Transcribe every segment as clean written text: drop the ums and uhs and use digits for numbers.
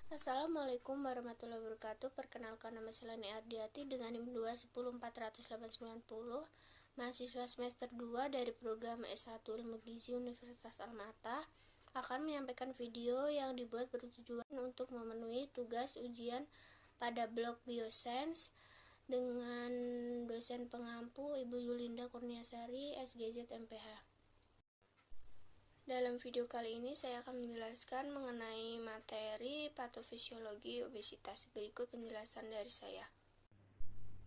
Assalamualaikum warahmatullahi wabarakatuh. Perkenalkan, nama saya Lani Ardiati dengan NIM 2104890, mahasiswa semester 2 dari program S1 Ilmu Gizi Universitas Almata, akan menyampaikan video yang dibuat bertujuan untuk memenuhi tugas ujian pada blok Biosens dengan dosen pengampu Ibu Yulinda Kurniasari, SGZ MPH. Dalam video kali ini saya akan menjelaskan mengenai materi patofisiologi obesitas. Berikut penjelasan dari saya.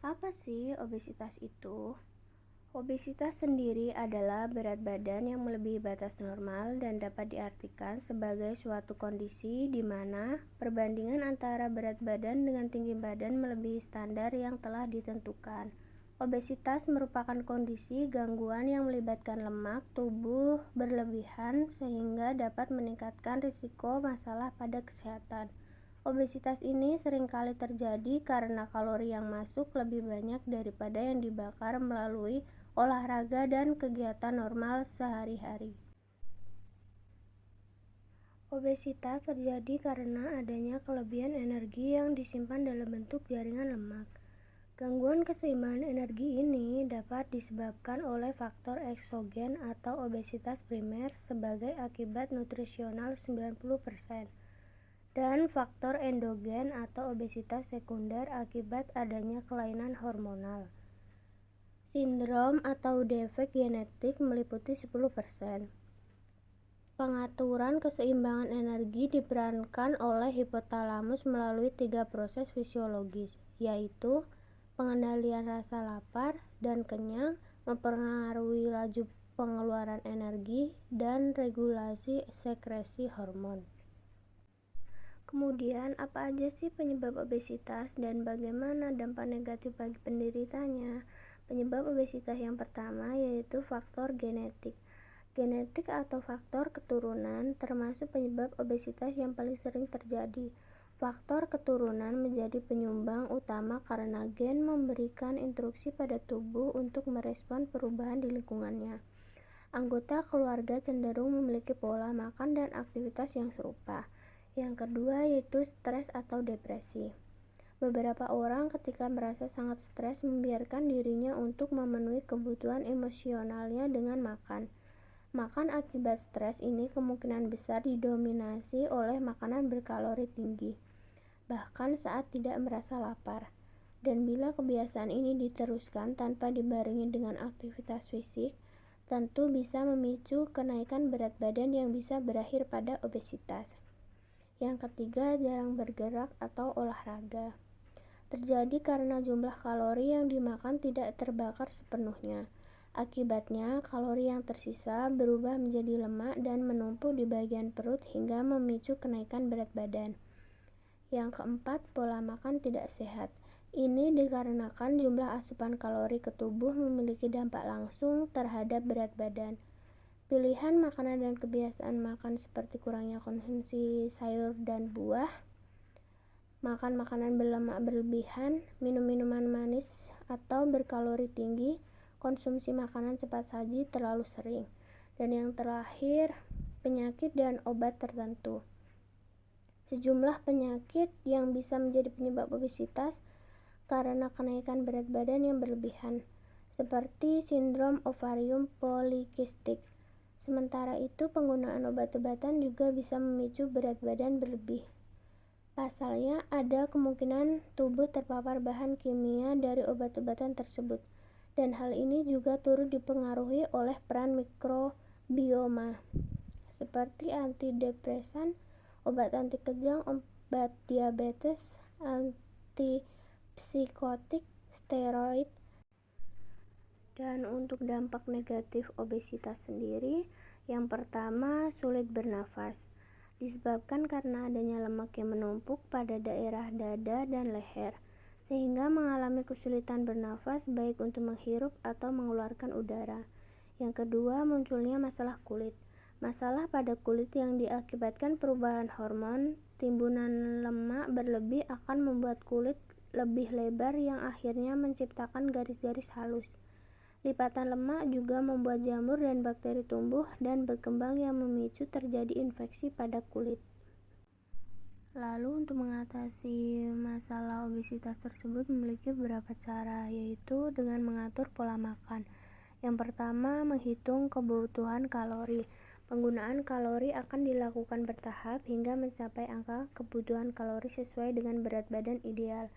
Apa sih obesitas itu? Obesitas sendiri adalah berat badan yang melebihi batas normal dan dapat diartikan sebagai suatu kondisi di mana perbandingan antara berat badan dengan tinggi badan melebihi standar yang telah ditentukan. Obesitas merupakan kondisi gangguan yang melibatkan lemak tubuh berlebihan sehingga dapat meningkatkan risiko masalah pada kesehatan. Obesitas ini seringkali terjadi karena kalori yang masuk lebih banyak daripada yang dibakar melalui olahraga dan kegiatan normal sehari-hari. Obesitas terjadi karena adanya kelebihan energi yang disimpan dalam bentuk jaringan lemak. Gangguan keseimbangan energi ini dapat disebabkan oleh faktor eksogen atau obesitas primer sebagai akibat nutrisional 90% dan faktor endogen atau obesitas sekunder akibat adanya kelainan hormonal. Sindrom atau defek genetik meliputi 10%. Pengaturan keseimbangan energi diperankan oleh hipotalamus melalui 3 proses fisiologis, yaitu pengendalian rasa lapar dan kenyang, mempengaruhi laju pengeluaran energi, dan regulasi sekresi hormon. Kemudian, apa aja sih penyebab obesitas dan bagaimana dampak negatif bagi penderitanya? Penyebab obesitas yang pertama yaitu faktor genetik. Genetik atau faktor keturunan termasuk penyebab obesitas yang paling sering terjadi. Faktor keturunan menjadi penyumbang utama karena gen memberikan instruksi pada tubuh untuk merespon perubahan di lingkungannya. Anggota keluarga cenderung memiliki pola makan dan aktivitas yang serupa. Yang kedua yaitu stres atau depresi. Beberapa orang ketika merasa sangat stres membiarkan dirinya untuk memenuhi kebutuhan emosionalnya dengan makan. Makan akibat stres ini kemungkinan besar didominasi oleh makanan berkalori tinggi, bahkan saat tidak merasa lapar. Dan bila kebiasaan ini diteruskan tanpa dibarengi dengan aktivitas fisik, tentu bisa memicu kenaikan berat badan yang bisa berakhir pada obesitas. Yang ketiga, jarang bergerak atau olahraga. Terjadi karena jumlah kalori yang dimakan tidak terbakar sepenuhnya. Akibatnya, kalori yang tersisa berubah menjadi lemak dan menumpuk di bagian perut hingga memicu kenaikan berat badan. Yang keempat, pola makan tidak sehat. Ini dikarenakan jumlah asupan kalori ke tubuh memiliki dampak langsung terhadap berat badan. Pilihan makanan dan kebiasaan makan seperti kurangnya konsumsi sayur dan buah, makan makanan berlemak berlebihan, minum minuman manis atau berkalori tinggi, konsumsi makanan cepat saji terlalu sering. Dan yang terakhir, penyakit dan obat tertentu. Sejumlah penyakit yang bisa menjadi penyebab obesitas karena kenaikan berat badan yang berlebihan, seperti sindrom ovarium polikistik. Sementara itu, penggunaan obat-obatan juga bisa memicu berat badan berlebih. Pasalnya, ada kemungkinan tubuh terpapar bahan kimia dari obat-obatan tersebut, dan hal ini juga turut dipengaruhi oleh peran mikrobioma, seperti antidepresan, obat anti kejang, obat diabetes, antipsikotik, steroid. Dan untuk dampak negatif obesitas sendiri, yang pertama, sulit bernafas. Disebabkan karena adanya lemak yang menumpuk pada daerah dada dan leher, sehingga mengalami kesulitan bernafas baik untuk menghirup atau mengeluarkan udara. Yang kedua, munculnya masalah kulit. Masalah pada kulit yang diakibatkan perubahan hormon, timbunan lemak berlebih akan membuat kulit lebih lebar yang akhirnya menciptakan garis-garis halus. Lipatan lemak juga membuat jamur dan bakteri tumbuh dan berkembang yang memicu terjadi infeksi pada kulit. Lalu untuk mengatasi masalah obesitas tersebut memiliki beberapa cara, yaitu dengan mengatur pola makan. Yang pertama, menghitung kebutuhan kalori. Penggunaan kalori akan dilakukan bertahap hingga mencapai angka kebutuhan kalori sesuai dengan berat badan ideal.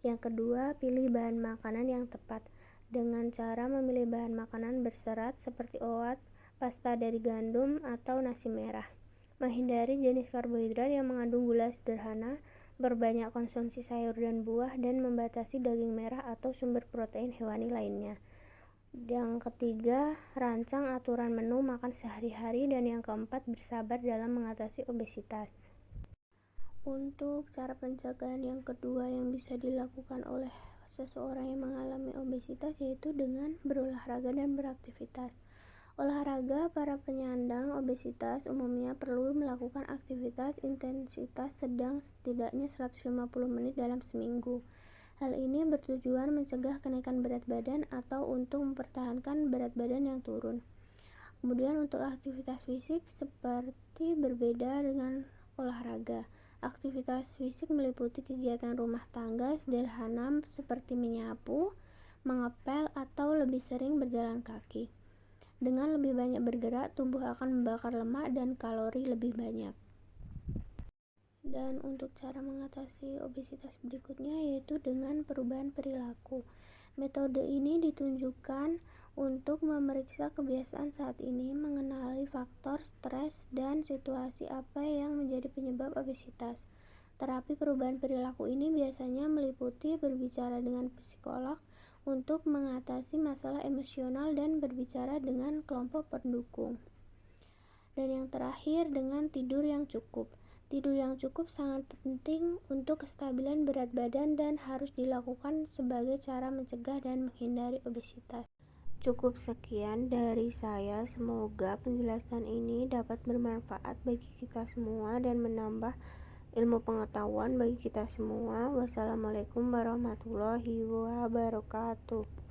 Yang kedua, pilih bahan makanan yang tepat. Dengan cara memilih bahan makanan berserat seperti oats, pasta dari gandum, atau nasi merah. Menghindari jenis karbohidrat yang mengandung gula sederhana, berbanyak konsumsi sayur dan buah, dan membatasi daging merah atau sumber protein hewani lainnya. Yang ketiga, rancang aturan menu makan sehari-hari. Dan yang keempat, bersabar dalam mengatasi obesitas. Untuk cara pencegahan yang kedua yang bisa dilakukan oleh seseorang yang mengalami obesitas yaitu dengan berolahraga dan beraktivitas. Olahraga para penyandang obesitas umumnya perlu melakukan aktivitas intensitas sedang setidaknya 150 menit dalam seminggu. Hal ini bertujuan mencegah kenaikan berat badan atau untuk mempertahankan berat badan yang turun. Kemudian untuk aktivitas fisik seperti berbeda dengan olahraga. Aktivitas fisik meliputi kegiatan rumah tangga sederhana seperti menyapu, mengepel, atau lebih sering berjalan kaki. Dengan lebih banyak bergerak, tubuh akan membakar lemak dan kalori lebih banyak. Dan untuk cara mengatasi obesitas berikutnya yaitu dengan perubahan perilaku. Metode ini ditunjukkan untuk memeriksa kebiasaan saat ini, mengenali faktor stres dan situasi apa yang menjadi penyebab obesitas. Terapi perubahan perilaku ini biasanya meliputi berbicara dengan psikolog untuk mengatasi masalah emosional dan berbicara dengan kelompok pendukung. Dan yang terakhir, dengan tidur yang cukup. Tidur yang cukup sangat penting untuk kestabilan berat badan dan harus dilakukan sebagai cara mencegah dan menghindari obesitas. Cukup sekian dari saya, semoga penjelasan ini dapat bermanfaat bagi kita semua dan menambah ilmu pengetahuan bagi kita semua. Wassalamualaikum warahmatullahi wabarakatuh.